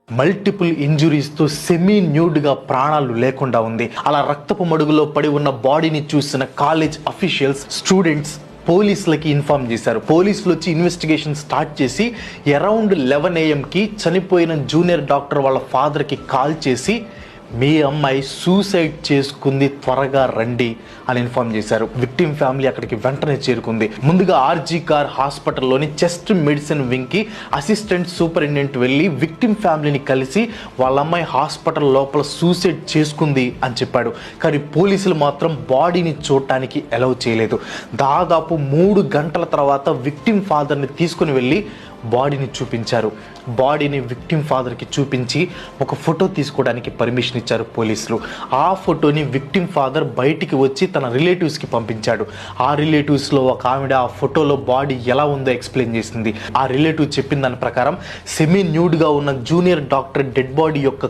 Multiple ఇంజురీస్తో semi న్యూడ్గా ప్రాణాలు లేకుండా ఉంది. అలా రక్తపు మడుగులో పడి ఉన్న బాడీని చూసిన కాలేజ్ అఫీషియల్స్, స్టూడెంట్స్ పోలీసులకి ఇన్ఫార్మ్ చేశారు. పోలీసులు వచ్చి ఇన్వెస్టిగేషన్ స్టార్ట్ చేసి అరౌండ్ 11 AM చనిపోయిన జూనియర్ డాక్టర్ వాళ్ళ ఫాదర్కి కాల్ చేసి మీ అమ్మాయి సూసైడ్ చేసుకుంది, త్వరగా రండి అని ఇన్ఫార్మ్ చేశారు. విక్టిమ్ ఫ్యామిలీ అక్కడికి వెంటనే చేరుకుంది. ముందుగా ఆర్జీ కార్ హాస్పిటల్లోని చెస్ట్ మెడిసిన్ వింగ్కి అసిస్టెంట్ సూపరింటెండెంట్ వెళ్ళి విక్టిమ్ ఫ్యామిలీని కలిసి వాళ్ళ అమ్మాయి హాస్పిటల్ లోపల సూసైడ్ చేసుకుంది అని చెప్పాడు. కానీ పోలీసులు మాత్రం బాడీని చూడటానికి అలౌ చేయలేదు. దాదాపు 3 గంటల తర్వాత విక్టిమ్ ఫాదర్ని తీసుకుని వెళ్ళి బాడీని చూపించారు. బాడీని విక్టిమ్ ఫాదర్కి చూపించి ఒక ఫోటో తీసుకోవడానికి పర్మిషన్ ఇచ్చారు పోలీసులు. ఆ ఫోటోని విక్టిమ్ ఫాదర్ బయటికి వచ్చి తన రిలేటివ్స్కి పంపించాడు. ఆ రిలేటివ్స్లో ఒక ఆవిడ ఆ ఫోటోలో బాడీ ఎలా ఉందో ఎక్స్ప్లెయిన్ చేసింది. ఆ రిలేటివ్ చెప్పిన దాని ప్రకారం సెమీ న్యూడ్గా ఉన్న జూనియర్ డాక్టర్ డెడ్ బాడీ యొక్క